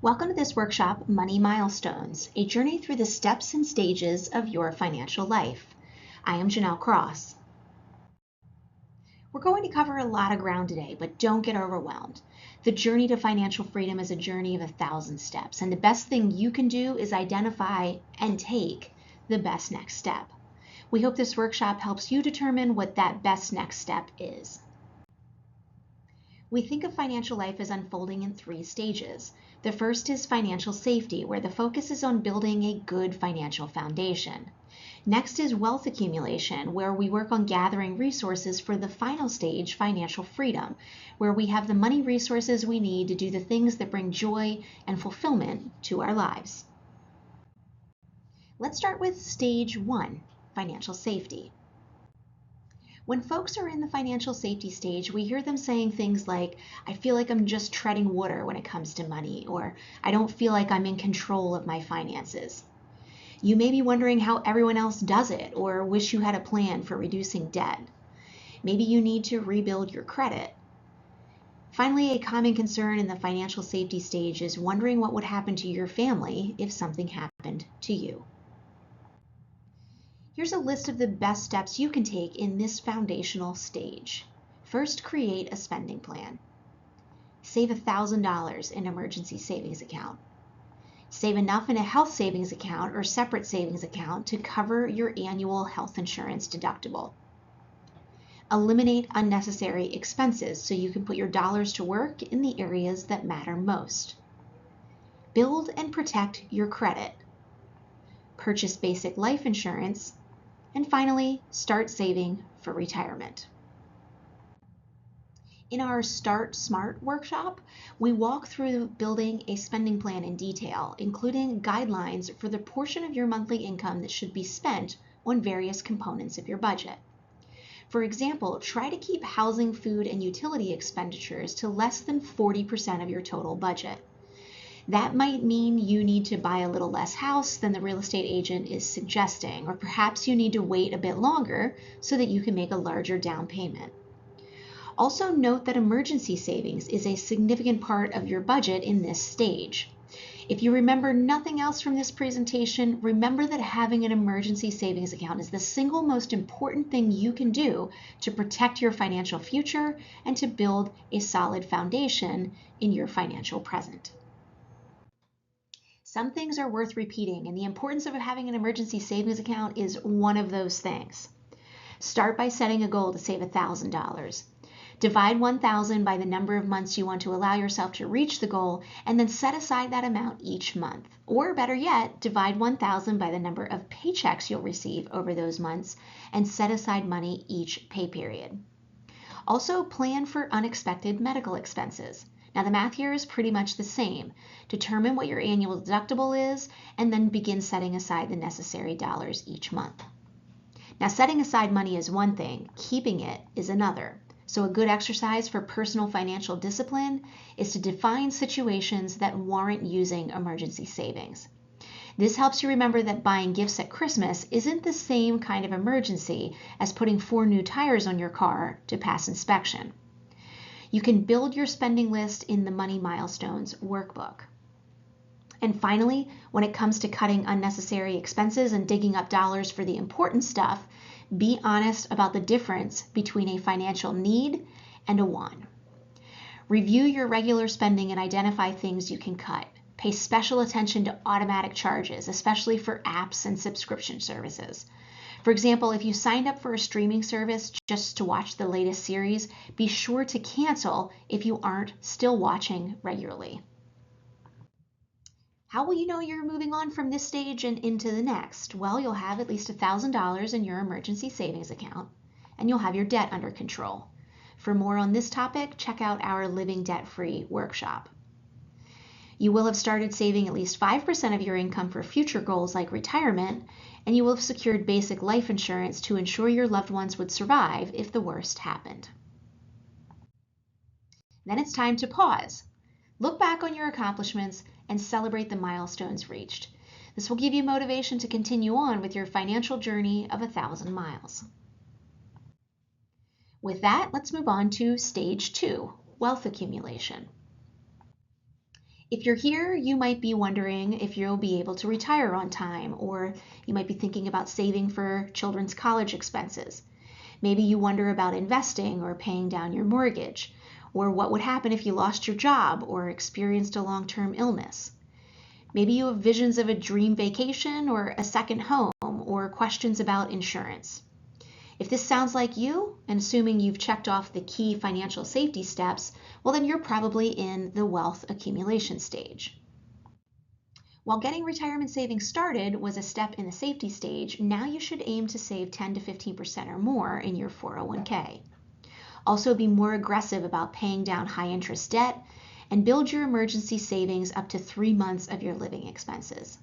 Welcome to this workshop, Money Milestones, a journey through the steps and stages of your financial life. I am Janelle Cross. We're going to cover a lot of ground today, but don't get overwhelmed. The journey to financial freedom is a journey of 1,000 steps, and the best thing you can do is identify and take the best next step. We hope this workshop helps you determine what that best next step is. We think of financial life as unfolding in 3 stages. The first is financial safety, where the focus is on building a good financial foundation. Next is wealth accumulation, where we work on gathering resources for the final stage, financial freedom, where we have the money resources we need to do the things that bring joy and fulfillment to our lives. Let's start with stage 1, financial safety. When folks are in the financial safety stage, we hear them saying things like, I feel like I'm just treading water when it comes to money, or I don't feel like I'm in control of my finances. You may be wondering how everyone else does it, or wish you had a plan for reducing debt. Maybe you need to rebuild your credit. Finally, a common concern in the financial safety stage is wondering what would happen to your family if something happened to you. Here's a list of the best steps you can take in this foundational stage. First, create a spending plan. Save $1,000 in emergency savings account. Save enough in a health savings account or separate savings account to cover your annual health insurance deductible. Eliminate unnecessary expenses so you can put your dollars to work in the areas that matter most. Build and protect your credit. Purchase basic life insurance. And finally, start saving for retirement. In our Start Smart workshop, we walk through building a spending plan in detail, including guidelines for the portion of your monthly income that should be spent on various components of your budget. For example, try to keep housing, food, and utility expenditures to less than 40% of your total budget. That might mean you need to buy a little less house than the real estate agent is suggesting, or perhaps you need to wait a bit longer so that you can make a larger down payment. Also note that emergency savings is a significant part of your budget in this stage. If you remember nothing else from this presentation, remember that having an emergency savings account is the single most important thing you can do to protect your financial future and to build a solid foundation in your financial present. Some things are worth repeating, and the importance of having an emergency savings account is one of those things. Start by setting a goal to save $1,000. Divide 1,000 by the number of months you want to allow yourself to reach the goal, and then set aside that amount each month. Or better yet, divide 1,000 by the number of paychecks you'll receive over those months, and set aside money each pay period. Also, plan for unexpected medical expenses. Now the math here is pretty much the same. Determine what your annual deductible is, and then begin setting aside the necessary dollars each month. Now setting aside money is one thing, keeping it is another. So a good exercise for personal financial discipline is to define situations that warrant using emergency savings. This helps you remember that buying gifts at Christmas isn't the same kind of emergency as putting 4 new tires on your car to pass inspection. You can build your spending list in the Money Milestones workbook. And finally, when it comes to cutting unnecessary expenses and digging up dollars for the important stuff, be honest about the difference between a financial need and a want. Review your regular spending and identify things you can cut. Pay special attention to automatic charges, especially for apps and subscription services. For example, if you signed up for a streaming service just to watch the latest series, be sure to cancel if you aren't still watching regularly. How will you know you're moving on from this stage and into the next? Well, you'll have at least $1,000 in your emergency savings account, and you'll have your debt under control. For more on this topic, check out our Living Debt-Free workshop. You will have started saving at least 5% of your income for future goals like retirement, and you will have secured basic life insurance to ensure your loved ones would survive if the worst happened. Then it's time to pause. Look back on your accomplishments and celebrate the milestones reached. This will give you motivation to continue on with your financial journey of 1,000 miles. With that, let's move on to stage 2, wealth accumulation. If you're here, you might be wondering if you'll be able to retire on time, or you might be thinking about saving for children's college expenses. Maybe you wonder about investing or paying down your mortgage, or what would happen if you lost your job or experienced a long-term illness. Maybe you have visions of a dream vacation or a second home, or questions about insurance. If this sounds like you, and assuming you've checked off the key financial safety steps, well, then you're probably in the wealth accumulation stage. While getting retirement savings started was a step in the safety stage, now you should aim to save 10 to 15% or more in your 401k. Also, be more aggressive about paying down high interest debt and build your emergency savings up to 3 months of your living expenses.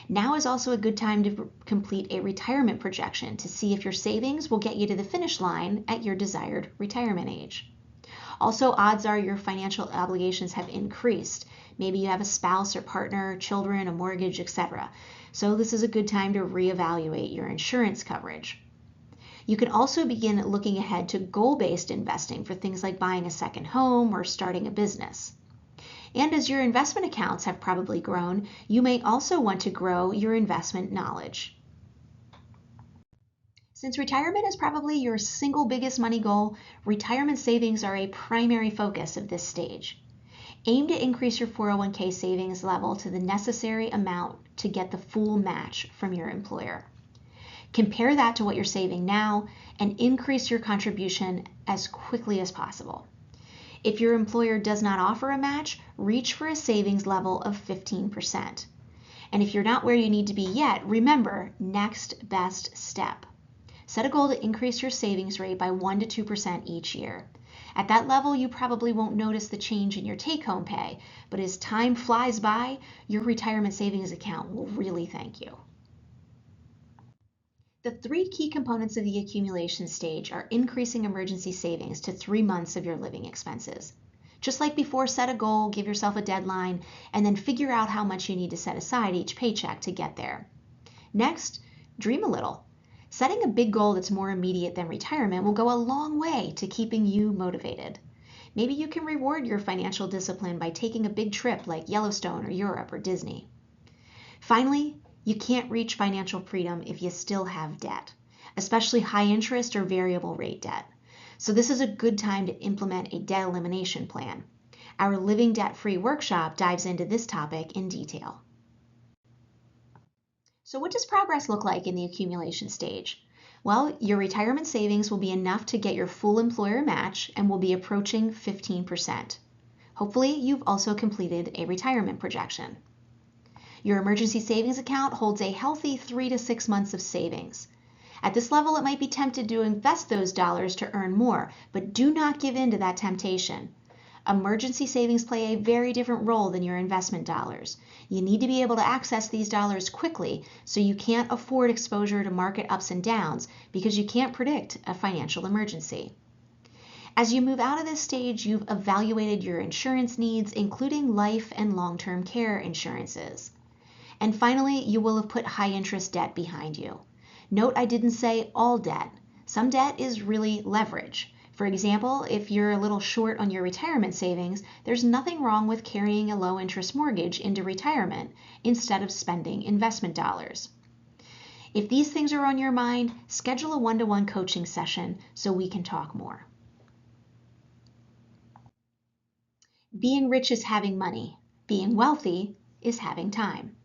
Now is also a good time to complete a retirement projection to see if your savings will get you to the finish line at your desired retirement age. Also, odds are your financial obligations have increased. Maybe you have a spouse or partner, children, a mortgage, etc. So this is a good time to reevaluate your insurance coverage. You can also begin looking ahead to goal-based investing for things like buying a second home or starting a business. And as your investment accounts have probably grown, you may also want to grow your investment knowledge. Since retirement is probably your single biggest money goal, retirement savings are a primary focus of this stage. Aim to increase your 401k savings level to the necessary amount to get the full match from your employer. Compare that to what you're saving now and increase your contribution as quickly as possible. If your employer does not offer a match, reach for a savings level of 15%. And if you're not where you need to be yet, remember, next best step. Set a goal to increase your savings rate by 1 to 2% each year. At that level, you probably won't notice the change in your take-home pay, but as time flies by, your retirement savings account will really thank you. The 3 key components of the accumulation stage are increasing emergency savings to 3 months of your living expenses. Just like before, set a goal, give yourself a deadline, and then figure out how much you need to set aside each paycheck to get there. Next, dream a little. Setting a big goal that's more immediate than retirement will go a long way to keeping you motivated. Maybe you can reward your financial discipline by taking a big trip like Yellowstone or Europe or Disney. Finally, you can't reach financial freedom if you still have debt, especially high interest or variable rate debt. So this is a good time to implement a debt elimination plan. Our Living Debt-Free workshop dives into this topic in detail. So what does progress look like in the accumulation stage? Well, your retirement savings will be enough to get your full employer match and will be approaching 15%. Hopefully, you've also completed a retirement projection. Your emergency savings account holds a healthy 3 to 6 months of savings. At this level, it might be tempted to invest those dollars to earn more, but do not give in to that temptation. Emergency savings play a very different role than your investment dollars. You need to be able to access these dollars quickly, so you can't afford exposure to market ups and downs because you can't predict a financial emergency. As you move out of this stage, you've evaluated your insurance needs, including life and long-term care insurances. And finally, you will have put high interest debt behind you. Note I didn't say all debt. Some debt is really leverage. For example, if you're a little short on your retirement savings, there's nothing wrong with carrying a low interest mortgage into retirement instead of spending investment dollars. If these things are on your mind, schedule a one-to-one coaching session so we can talk more. Being rich is having money. Being wealthy is having time.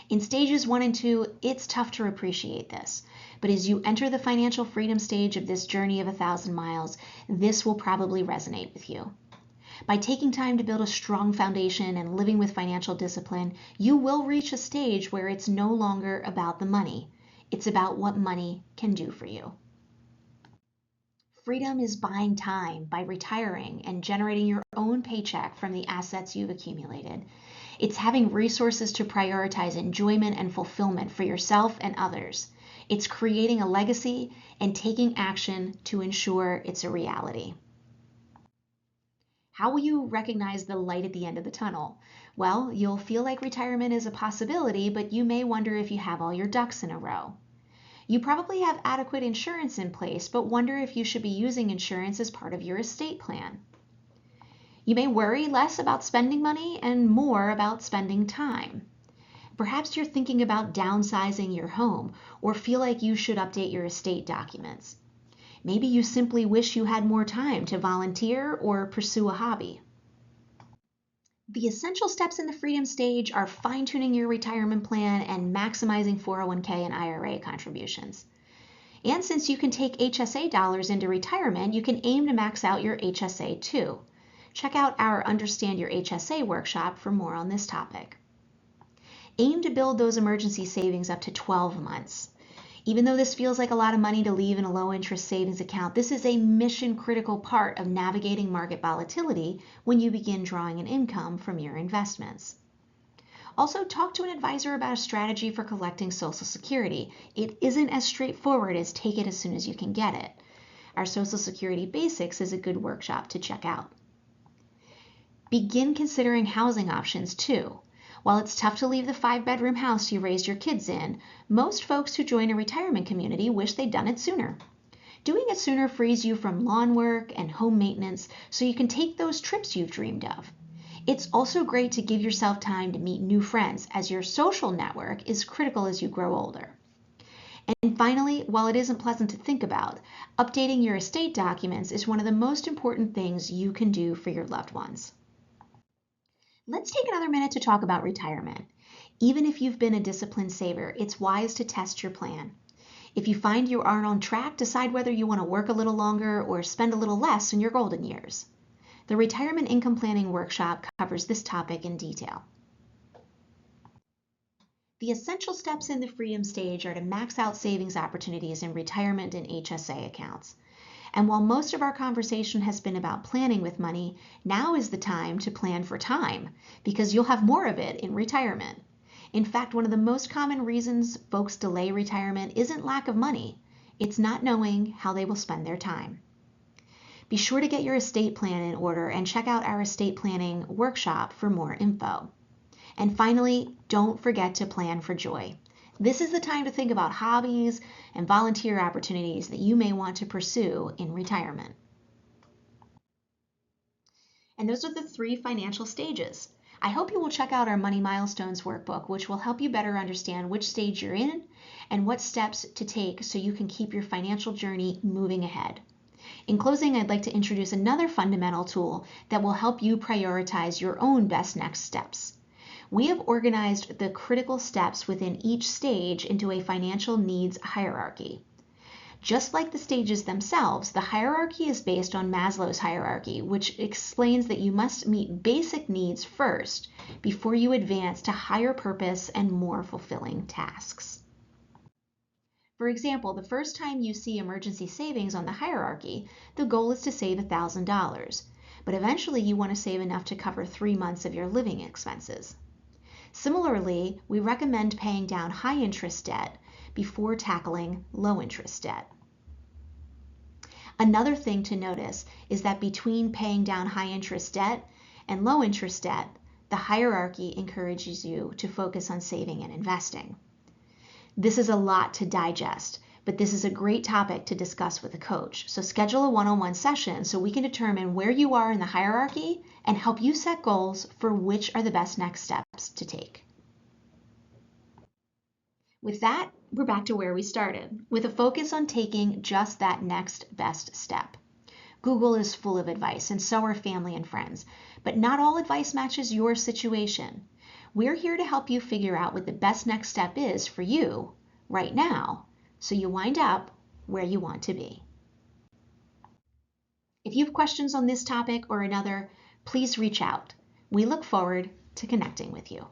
In stages 1 and 2, it's tough to appreciate this, but as you enter the financial freedom stage of this journey of 1,000 miles, this will probably resonate with you. By taking time to build a strong foundation and living with financial discipline, you will reach a stage where it's no longer about the money. It's about what money can do for you. Freedom is buying time by retiring and generating your own paycheck from the assets you've accumulated. It's having resources to prioritize enjoyment and fulfillment for yourself and others. It's creating a legacy and taking action to ensure it's a reality. How will you recognize the light at the end of the tunnel? Well, you'll feel like retirement is a possibility, but you may wonder if you have all your ducks in a row. You probably have adequate insurance in place, but wonder if you should be using insurance as part of your estate plan. You may worry less about spending money and more about spending time. Perhaps you're thinking about downsizing your home or feel like you should update your estate documents. Maybe you simply wish you had more time to volunteer or pursue a hobby. The essential steps in the freedom stage are fine-tuning your retirement plan and maximizing 401k and IRA contributions. And since you can take HSA dollars into retirement, you can aim to max out your HSA too. Check out our Understand Your HSA workshop for more on this topic. Aim to build those emergency savings up to 12 months. Even though this feels like a lot of money to leave in a low-interest savings account, this is a mission-critical part of navigating market volatility when you begin drawing an income from your investments. Also, talk to an advisor about a strategy for collecting Social Security. It isn't as straightforward as take it as soon as you can get it. Our Social Security Basics is a good workshop to check out. Begin considering housing options too. While it's tough to leave the 5-bedroom house you raised your kids in, most folks who join a retirement community wish they'd done it sooner. Doing it sooner frees you from lawn work and home maintenance so you can take those trips you've dreamed of. It's also great to give yourself time to meet new friends, as your social network is critical as you grow older. And finally, while it isn't pleasant to think about, updating your estate documents is one of the most important things you can do for your loved ones. Let's take another minute to talk about retirement. Even if you've been a disciplined saver, it's wise to test your plan. If you find you aren't on track, decide whether you want to work a little longer or spend a little less in your golden years. The Retirement Income Planning Workshop covers this topic in detail. The essential steps in the freedom stage are to max out savings opportunities in retirement and HSA accounts. And while most of our conversation has been about planning with money, now is the time to plan for time, because you'll have more of it in retirement. In fact, one of the most common reasons folks delay retirement isn't lack of money, it's not knowing how they will spend their time. Be sure to get your estate plan in order and check out our estate planning workshop for more info. And finally, don't forget to plan for joy. This is the time to think about hobbies and volunteer opportunities that you may want to pursue in retirement. And those are the 3 financial stages. I hope you will check out our Money Milestones workbook, which will help you better understand which stage you're in and what steps to take so you can keep your financial journey moving ahead. In closing, I'd like to introduce another fundamental tool that will help you prioritize your own best next steps. We have organized the critical steps within each stage into a financial needs hierarchy. Just like the stages themselves, the hierarchy is based on Maslow's hierarchy, which explains that you must meet basic needs first before you advance to higher purpose and more fulfilling tasks. For example, the first time you see emergency savings on the hierarchy, the goal is to save $1,000, but eventually you want to save enough to cover 3 months of your living expenses. Similarly, we recommend paying down high-interest debt before tackling low-interest debt. Another thing to notice is that between paying down high-interest debt and low-interest debt, the hierarchy encourages you to focus on saving and investing. This is a lot to digest, but this is a great topic to discuss with a coach. So schedule a one-on-one session so we can determine where you are in the hierarchy and help you set goals for which are the best next steps to take. With that, we're back to where we started, with a focus on taking just that next best step. Google is full of advice, and so are family and friends, but not all advice matches your situation. We're here to help you figure out what the best next step is for you right now, so you wind up where you want to be. If you have questions on this topic or another, please reach out. We look forward to connecting with you.